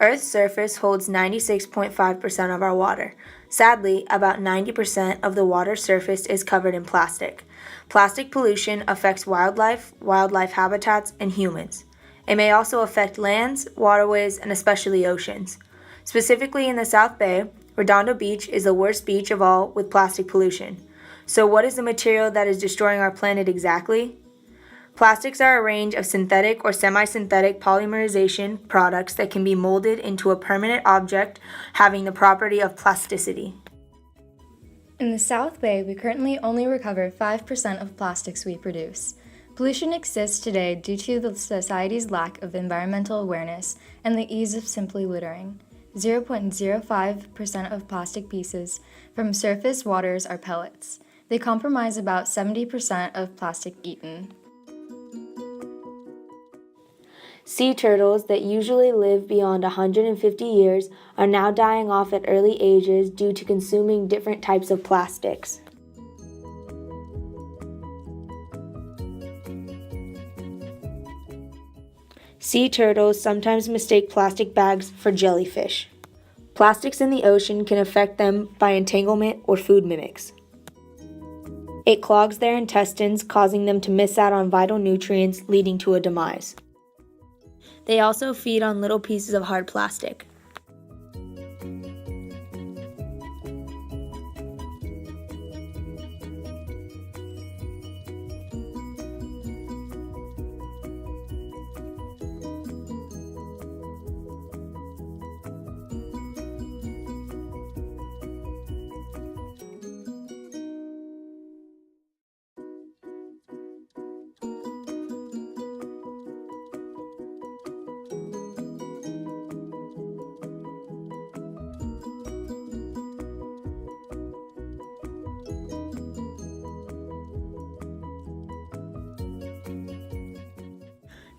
Earth's surface holds 96.5% of our water. Sadly, about 90% of the water's surface is covered in plastic. Plastic pollution affects wildlife, wildlife habitats, and humans. It may also affect lands, waterways, and especially oceans. Specifically in the South Bay, Redondo Beach is the worst beach of all with plastic pollution. So what is the material that is destroying our planet exactly? Plastics are a range of synthetic or semi-synthetic polymerization products that can be molded into a permanent object having the property of plasticity. In the South Bay, we currently only recover 5% of plastics we produce. Pollution exists today due to the society's lack of environmental awareness and the ease of simply littering. 0.05% of plastic pieces from surface waters are pellets. They comprise about 70% of plastic eaten. Sea turtles that usually live beyond 150 years are now dying off at early ages due to consuming different types of plastics. Sea turtles sometimes mistake plastic bags for jellyfish. Plastics in the ocean can affect them by entanglement or food mimics. It clogs their intestines, causing them to miss out on vital nutrients, leading to a demise. They also feed on little pieces of hard plastic.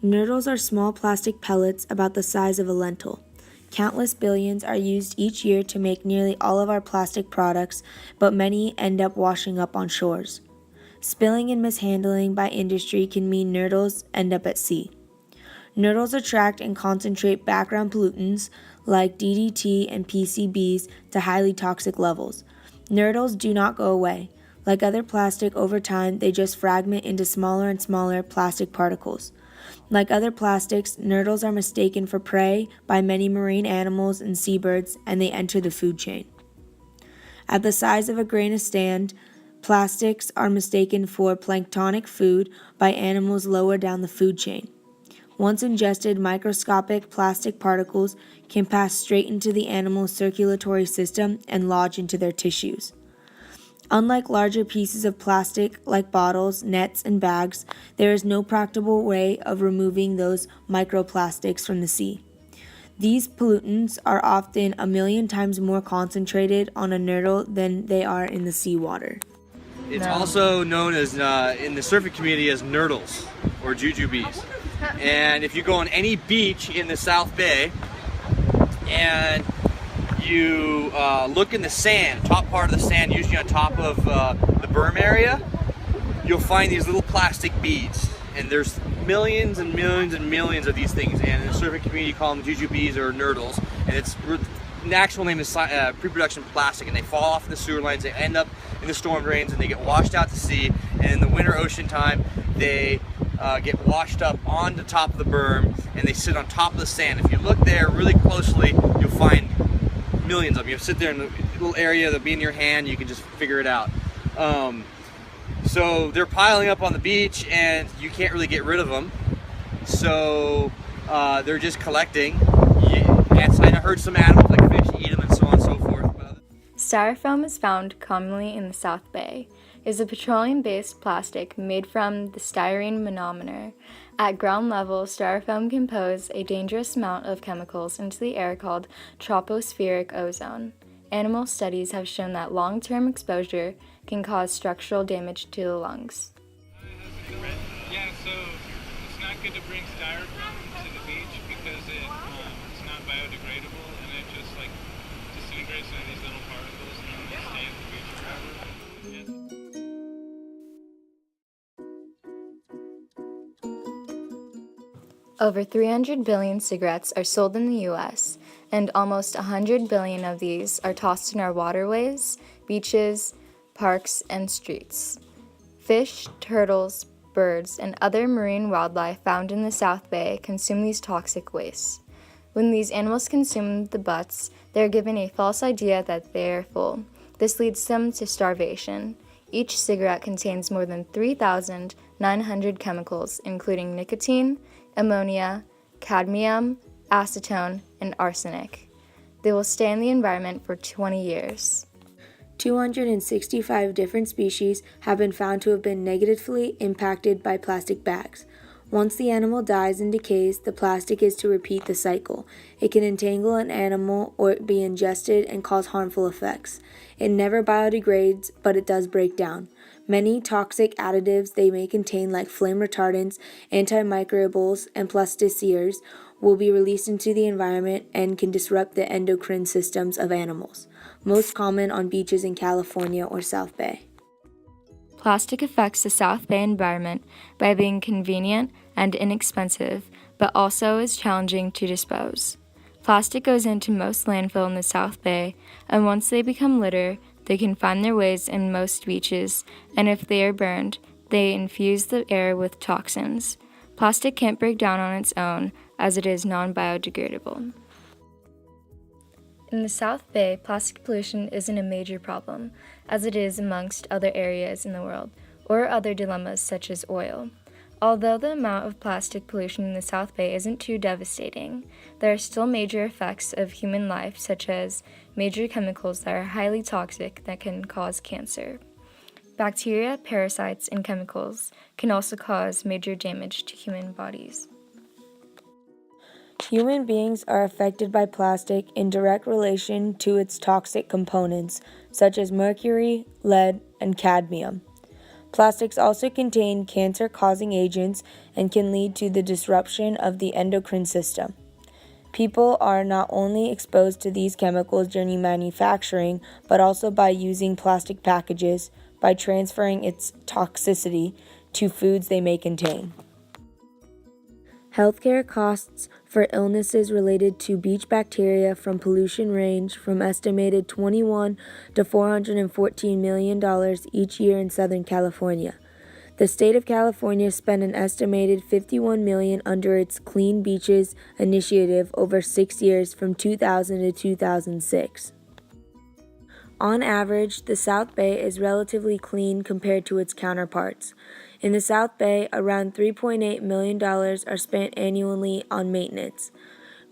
Nurdles are small plastic pellets about the size of a lentil. Countless billions are used each year to make nearly all of our plastic products, but many end up washing up on shores. Spilling and mishandling by industry can mean nurdles end up at sea. Nurdles attract and concentrate background pollutants like DDT and PCBs to highly toxic levels. Nurdles do not go away. Like other plastic, over time, they just fragment into smaller and smaller plastic particles. Like other plastics, nurdles are mistaken for prey by many marine animals and seabirds, and they enter the food chain. At the size of a grain of sand, plastics are mistaken for planktonic food by animals lower down the food chain. Once ingested, microscopic plastic particles can pass straight into the animal's circulatory system and lodge into their tissues. Unlike larger pieces of plastic like bottles, nets, and bags, there is no practical way of removing those microplastics from the sea. These pollutants are often 1,000,000 times more concentrated on a nurdle than they are in the seawater. It's also known as in the surfing community as nurdles or jujubes. And if you go on any beach in the South Bay and you look in the sand, top part of the sand, usually on top of the berm area, you'll find these little plastic beads. And there's millions and millions and millions of these things. And in the surfing community, you call them jujubes or nurdles. And the actual name is pre-production plastic. And they fall off the sewer lines, they end up in the storm drains, and they get washed out to sea. And in the winter ocean time, they get washed up on the top of the berm, and they sit on top of the sand. If you look there really closely, you'll find millions of them. You sit there in the little area, they'll be in your hand, you can just figure it out. So they're piling up on the beach, and you can't really get rid of them. So they're just collecting. I heard some animals like fish eat them and so on and so forth. Styrofoam is found commonly in the South Bay. It is a petroleum-based plastic made from the styrene monomer. At ground level, styrofoam can pose a dangerous amount of chemicals into the air called tropospheric ozone. Animal studies have shown that long-term exposure can cause structural damage to the lungs. Yeah, so it's not good to bring styrofoam to the beach because it's not biodegradable, and it just disintegrates into these little particles and then they stay at the beach forever. Over 300 billion cigarettes are sold in the U.S. and almost 100 billion of these are tossed in our waterways, beaches, parks, and streets. Fish, turtles, birds, and other marine wildlife found in the South Bay consume these toxic wastes. When these animals consume the butts, they are given a false idea that they are full. This leads them to starvation. Each cigarette contains more than 3,900 chemicals, including nicotine, ammonia, cadmium, acetone, and arsenic. They will stay in the environment for 20 years. 265 different species have been found to have been negatively impacted by plastic bags. Once the animal dies and decays, the plastic is to repeat the cycle. It can entangle an animal or be ingested and cause harmful effects. It never biodegrades, but it does break down. Many toxic additives they may contain, like flame retardants, antimicrobials, and plasticiers, will be released into the environment and can disrupt the endocrine systems of animals, most common on beaches in California or South Bay. Plastic affects the South Bay environment by being convenient and inexpensive, but also is challenging to dispose. Plastic goes into most landfill in the South Bay, and once they become litter, they can find their ways in most beaches, and if they are burned, they infuse the air with toxins. Plastic can't break down on its own, as it is non-biodegradable. In the South Bay, plastic pollution isn't a major problem, as it is amongst other areas in the world, or other dilemmas such as oil. Although the amount of plastic pollution in the South Bay isn't too devastating, there are still major effects of human life, such as major chemicals that are highly toxic that can cause cancer. Bacteria, parasites, and chemicals can also cause major damage to human bodies. Human beings are affected by plastic in direct relation to its toxic components, such as mercury, lead, and cadmium. Plastics also contain cancer-causing agents and can lead to the disruption of the endocrine system. People are not only exposed to these chemicals during manufacturing, but also by using plastic packages, by transferring its toxicity to foods they may contain. Healthcare costs for illnesses related to beach bacteria from pollution range from estimated $21 to $414 million each year in Southern California. The state of California spent an estimated $51 million under its Clean Beaches initiative over 6 years from 2000 to 2006. On average, the South Bay is relatively clean compared to its counterparts. In the South Bay, around $3.8 million are spent annually on maintenance.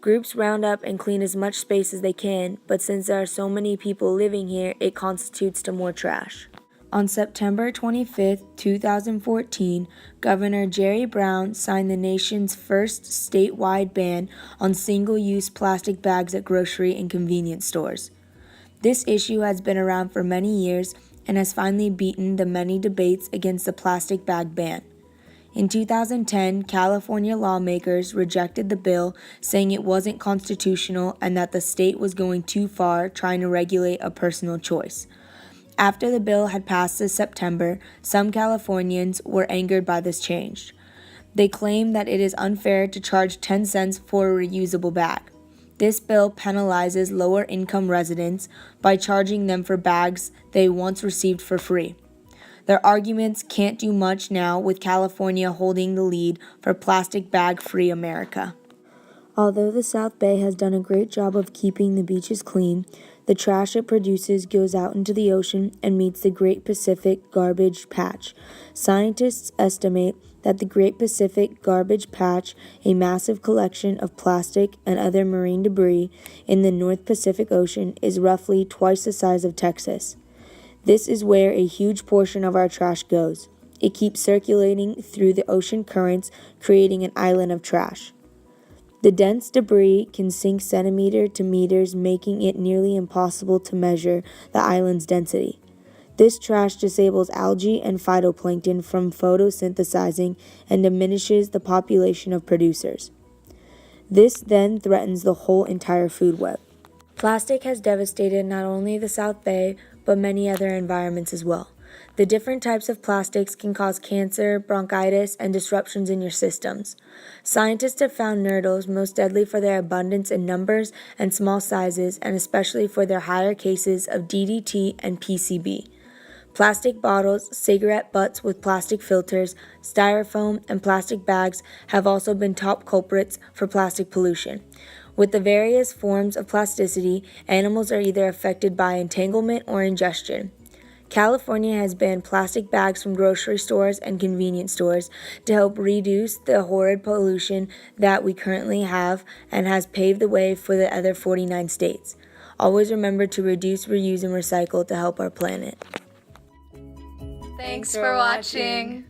Groups round up and clean as much space as they can, but since there are so many people living here, it constitutes to more trash. On September 25, 2014, Governor Jerry Brown signed the nation's first statewide ban on single-use plastic bags at grocery and convenience stores. This issue has been around for many years and has finally beaten the many debates against the plastic bag ban. In 2010, California lawmakers rejected the bill, saying it wasn't constitutional and that the state was going too far trying to regulate a personal choice. After the bill had passed this September, some Californians were angered by this change. They claim that it is unfair to charge 10 cents for a reusable bag. This bill penalizes lower-income residents by charging them for bags they once received for free. Their arguments can't do much now, with California holding the lead for plastic bag-free America. Although the South Bay has done a great job of keeping the beaches clean, the trash it produces goes out into the ocean and meets the Great Pacific Garbage Patch. Scientists estimate that the Great Pacific Garbage Patch, a massive collection of plastic and other marine debris in the North Pacific Ocean, is roughly twice the size of Texas. This is where a huge portion of our trash goes. It keeps circulating through the ocean currents, creating an island of trash. The dense debris can sink centimeter to meters, making it nearly impossible to measure the island's density. This trash disables algae and phytoplankton from photosynthesizing and diminishes the population of producers. This then threatens the whole entire food web. Plastic has devastated not only the South Bay, but many other environments as well. The different types of plastics can cause cancer, bronchitis, and disruptions in your systems. Scientists have found nurdles most deadly for their abundance in numbers and small sizes, and especially for their higher cases of DDT and PCB. Plastic bottles, cigarette butts with plastic filters, styrofoam, and plastic bags have also been top culprits for plastic pollution. With the various forms of plasticity, animals are either affected by entanglement or ingestion. California has banned plastic bags from grocery stores and convenience stores to help reduce the horrid pollution that we currently have and has paved the way for the other 49 states. Always remember to reduce, reuse, and recycle to help our planet. Thanks for watching.